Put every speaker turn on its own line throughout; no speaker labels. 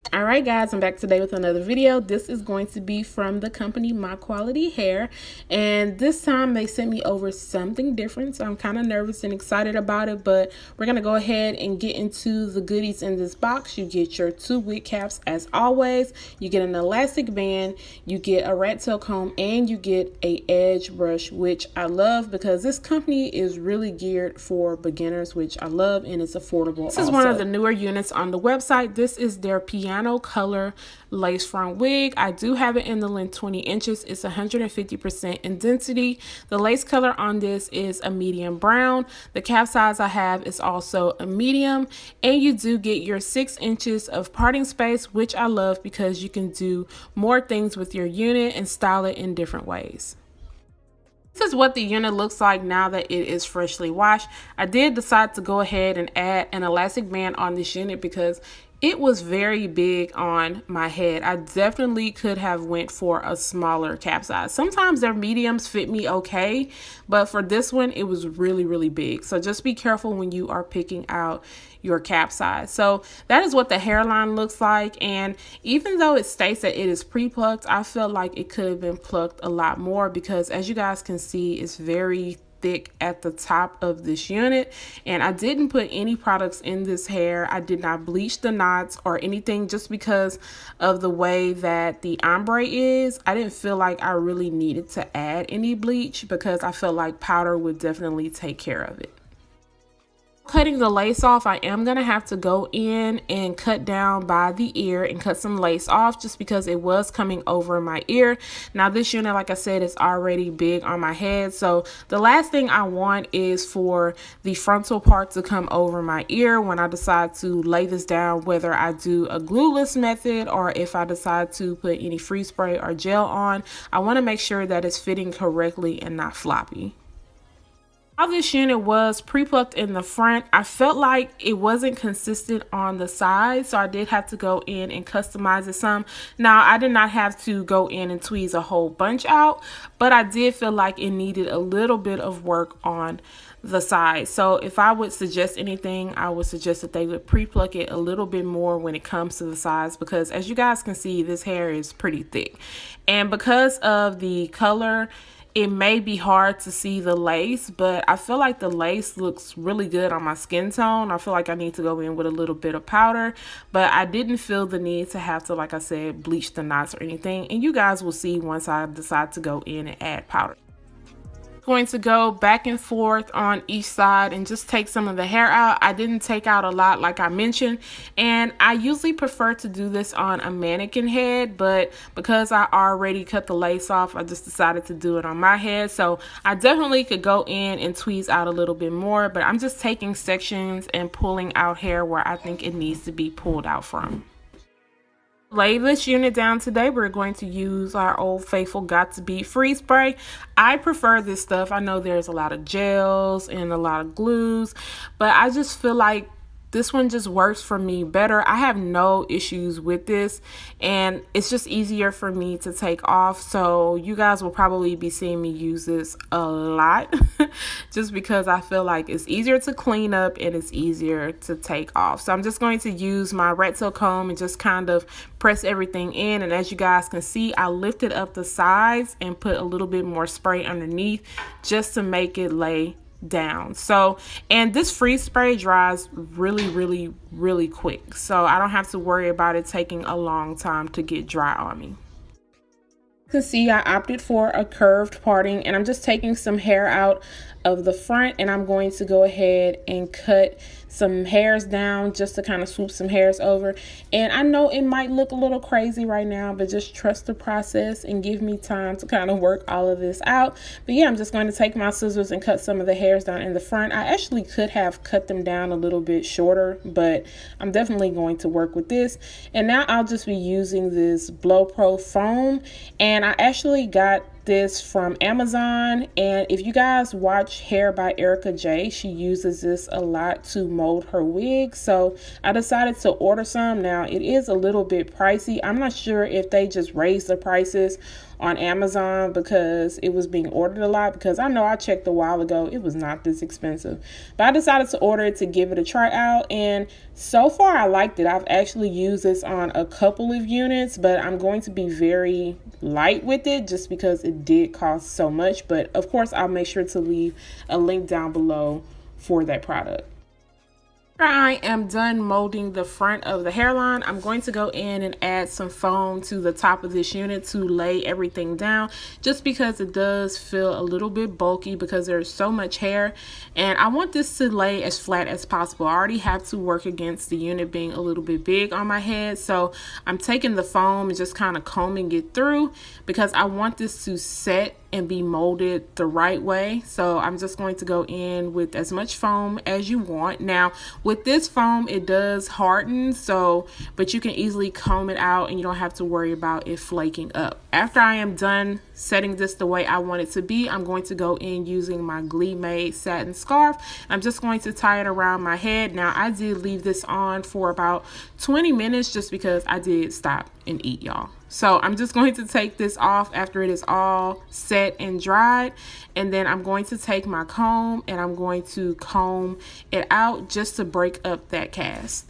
Alright guys, I'm back today with another video. This is going to be from the company Myqualityhair, and this time they sent me over something different, so I'm kind of nervous and excited about it, but we're going to go ahead and get into the goodies in this box. You get your 2 wig caps as always, you get an elastic band, you get a rat tail comb, and you get a edge brush, which I love because this company is really geared for beginners, which I love, and it's affordable. This is one of the newer units on the website. This is their piano color lace front wig. I do have it in the length 20 inches. It's 150% in density. The lace color on this is a medium brown. The cap size I have is also a medium, and you do get your 6 inches of parting space, which I love because you can do more things with your unit and style it in different ways. This is what the unit looks like now that it is freshly washed. I did decide to go ahead and add an elastic band on this unit because it was very big on my head. I definitely could have went for a smaller cap size. Sometimes their mediums fit me okay, but for this one, it was really big. So just be careful when you are picking out your cap size. So that is what the hairline looks like. And even though it states that it is pre-plucked, I felt like it could have been plucked a lot more because as you guys can see, it's very thick at the top of this unit, and I didn't put any products in this hair. I did not bleach the knots or anything just because of the way that the ombre is. I didn't feel like I really needed to add any bleach because I felt like powder would definitely take care of it. Cutting the lace off, I am going to have to go in and cut down by the ear and cut some lace off just because it was coming over my ear. Now this unit, like I said, is already big on my head, so the last thing I want is for the frontal part to come over my ear when I decide to lay this down, whether I do a glueless method or if I decide to put any free spray or gel on. I want to make sure that it's fitting correctly and not floppy. How this unit was pre-plucked in the front, I felt like it wasn't consistent on the sides, so I did have to go in and customize it some. Now, I did not have to go in and tweeze a whole bunch out, but I did feel like it needed a little bit of work on the sides. So if I would suggest anything, I would suggest that they would pre-pluck it a little bit more when it comes to the sides, because as you guys can see, this hair is pretty thick. And because of the color, it may be hard to see the lace, but I feel like the lace looks really good on my skin tone. I feel like I need to go in with a little bit of powder, but I didn't feel the need to have to, like I said, bleach the knots or anything. And you guys will see once I decide to go in and add powder. Going to go back and forth on each side and just take some of the hair out. I didn't take out a lot like I mentioned, and I usually prefer to do this on a mannequin head, but because I already cut the lace off, I just decided to do it on my head. So I definitely could go in and tweeze out a little bit more, but I'm just taking sections and pulling out hair where I think it needs to be pulled out from. Lay this unit down today, we're going to use our old faithful Got to Be free spray. I prefer this stuff. I know there's a lot of gels and a lot of glues, but I just feel like this one just works for me better. I have no issues with this, and it's just easier for me to take off. So you guys will probably be seeing me use this a lot just because I feel like it's easier to clean up and it's easier to take off. So I'm just going to use my rat tail comb and just kind of press everything in. And as you guys can see, I lifted up the sides and put a little bit more spray underneath just to make it lay down. So, and this freeze spray dries really quick, so I don't have to worry about it taking a long time to get dry on me. You can see I opted for a curved parting, and I'm just taking some hair out of the front, and I'm going to go ahead and cut some hairs down just to kind of swoop some hairs over. And I know it might look a little crazy right now, but just trust the process and give me time to kind of work all of this out. But yeah, I'm just going to take my scissors and cut some of the hairs down in the front. I actually could have cut them down a little bit shorter, but I'm definitely going to work with this. And now I'll just be using this Blow Pro foam, and I actually got this from Amazon, and if you guys watch Hair by Erica J, she uses this a lot to mold her wigs, so I decided to order some. Now it is a little bit pricey. I'm not sure if they just raised the prices on Amazon because it was being ordered a lot, because I know I checked a while ago, it was not this expensive. But I decided to order it to give it a try out, and so far I liked it. I've actually used this on a couple of units, but I'm going to be very light with it just because it did cost so much. But of course, I'll make sure to leave a link down below for that product. After I am done molding the front of the hairline, I'm going to go in and add some foam to the top of this unit to lay everything down, just because it does feel a little bit bulky because there's so much hair, and I want this to lay as flat as possible. I already have to work against the unit being a little bit big on my head, so I'm taking the foam and just kind of combing it through because I want this to set and be molded the right way. So I'm just going to go in with as much foam as you want. Now with this foam, it does harden, but you can easily comb it out and you don't have to worry about it flaking up. After I am done setting this the way I want it to be, I'm going to go in using my Glee Made satin scarf. I'm just going to tie it around my head. Now I did leave this on for about 20 minutes just because I did stop and eat, y'all. So I'm just going to take this off after it is all set and dried, and then I'm going to take my comb and I'm going to comb it out just to break up that cast.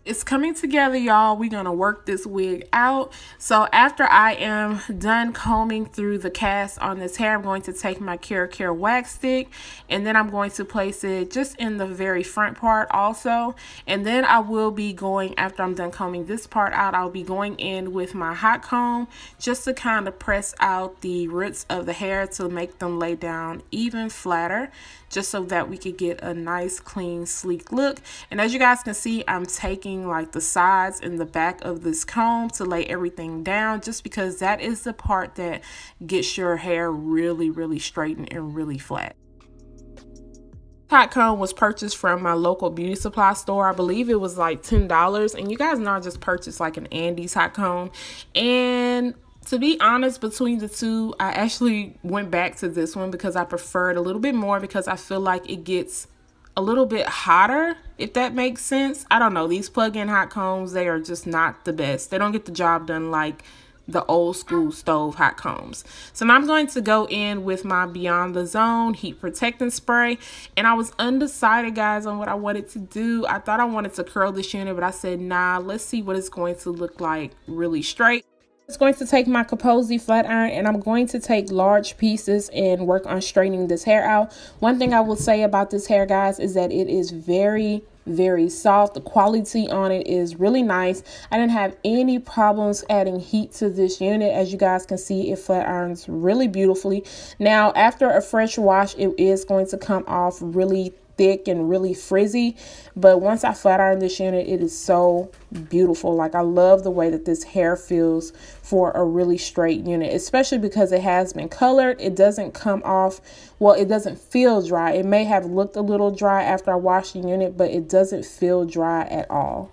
It's coming together, y'all. We're gonna work this wig out. So after I am done combing through the cast on this hair, I'm going to take my Care wax stick, and then I'm going to place it just in the very front part also. And then I will be going, after I'm done combing this part out, I'll be going in with my hot comb just to kind of press out the roots of the hair to make them lay down even flatter, just so that we could get a nice, clean, sleek look. And as you guys can see, I'm taking like the sides and the back of this comb to lay everything down, just because that is the part that gets your hair really, really straightened and really flat. Hot comb was purchased from my local beauty supply store. I believe it was like $10, and you guys know I just purchased like an Andes hot comb, and to be honest, between the two, I actually went back to this one because I prefer it a little bit more, because I feel like it gets a little bit hotter, if that makes sense. I don't know, these plug-in hot combs, they are just not the best. They don't get the job done like the old school stove hot combs. So now I'm going to go in with my Beyond the Zone heat protectant spray, and I was undecided, guys, on what I wanted to do. I thought I wanted to curl this unit, but I said, nah, let's see what it's going to look like really straight. I'm going to take my Kaposi flat iron, and I'm going to take large pieces and work on straightening this hair out. One thing I will say about this hair, guys, is that it is very, very soft. The quality on it is really nice. I didn't have any problems adding heat to this unit. As you guys can see, it flat irons really beautifully. Now after a fresh wash, it is going to come off really thick and really frizzy, but once I flat iron this unit, it is so beautiful. Like, I love the way that this hair feels for a really straight unit, especially because it has been colored. It doesn't come off, well, it doesn't feel dry. It may have looked a little dry after I washed the unit, but it doesn't feel dry at all.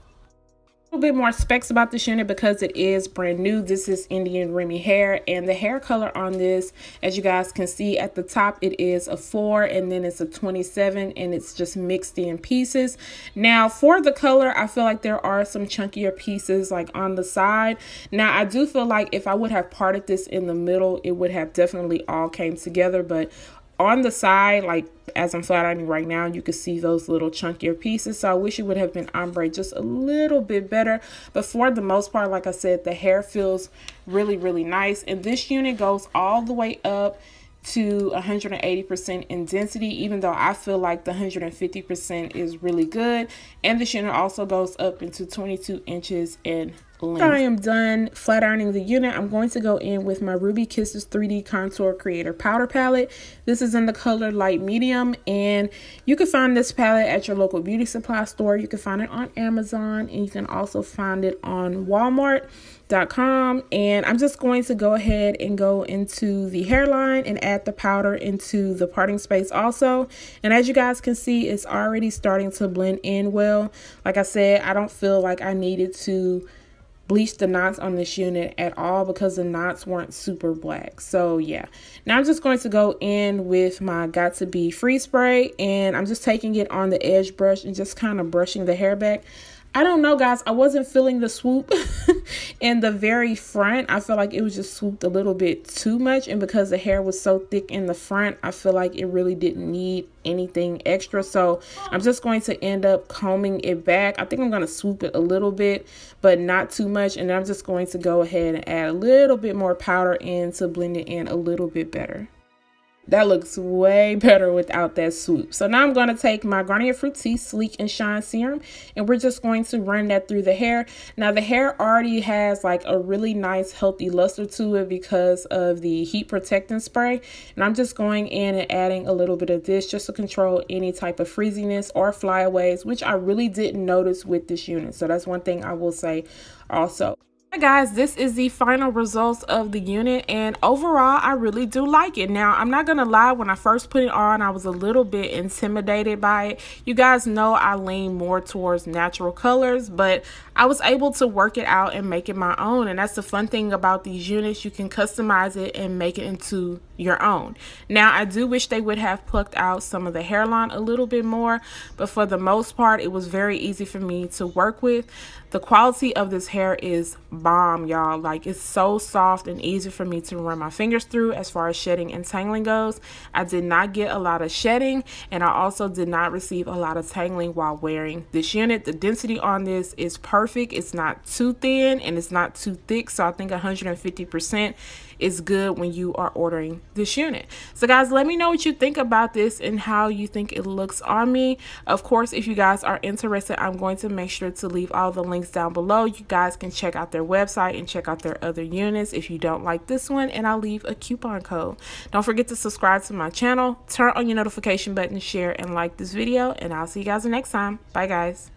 A little bit more specs about this unit because it is brand new. This is Indian Remy hair, and the hair color on this, as you guys can see at the top, it is a 4 and then it's a 27, and it's just mixed in pieces. Now for the color, I feel like there are some chunkier pieces like on the side. Now I do feel like if I would have parted this in the middle, it would have definitely all came together, but on the side, like as I'm flat ironing right now, you can see those little chunkier pieces. So I wish it would have been ombre just a little bit better. But for the most part, like I said, the hair feels really, really nice. And this unit goes all the way up to 180% in density, even though I feel like the 150% is really good. And this unit also goes up into 22 inches in length. After I am done flat ironing the unit, I'm going to go in with my Ruby Kisses 3D Contour Creator Powder Palette. This is in the color light medium, and you can find this palette at your local beauty supply store. You can find it on Amazon, and you can also find it on Walmart.com. And I'm just going to go ahead and go into the hairline and add the powder into the parting space also. And as you guys can see, it's already starting to blend in well. Like I said, I don't feel like I needed to bleach the knots on this unit at all because the knots weren't super black. So yeah, now I'm just going to go in with my Got To Be Free spray, and I'm just taking it on the edge brush and just kind of brushing the hair back. I don't know, guys. I wasn't feeling the swoop in the very front. I feel like it was just swooped a little bit too much. And because the hair was so thick in the front, I feel like it really didn't need anything extra. So I'm just going to end up combing it back. I think I'm going to swoop it a little bit, but not too much. And I'm just going to go ahead and add a little bit more powder in to blend it in a little bit better. That looks way better without that swoop. So now I'm going to take my Garnier Fructis Sleek and Shine Serum, and we're just going to run that through the hair. Now the hair already has like a really nice healthy luster to it because of the heat protecting spray. And I'm just going in and adding a little bit of this just to control any type of frizziness or flyaways, which I really didn't notice with this unit. So that's one thing I will say also. Hi guys, this is the final results of the unit, and overall I really do like it. Now I'm not gonna lie, when I first put it on I was a little bit intimidated by it. You guys know I lean more towards natural colors, but I was able to work it out and make it my own. And that's the fun thing about these units, you can customize it and make it into your own. Now I do wish they would have plucked out some of the hairline a little bit more, but for the most part it was very easy for me to work with. The quality of this hair is bomb, y'all. Like, it's so soft and easy for me to run my fingers through as far as shedding and tangling goes. I did not get a lot of shedding, and I also did not receive a lot of tangling while wearing this unit. The density on this is perfect. It's not too thin and it's not too thick, so I think 150% is good when you are ordering this unit. So guys, let me know what you think about this and how you think it looks on me. Of course, if you guys are interested, I'm going to make sure to leave all the links down below. You guys can check out their website and check out their other units if you don't like this one, and I'll leave a coupon code. Don't forget to subscribe to my channel, turn on your notification button, share and like this video, and I'll see you guys next time. Bye guys.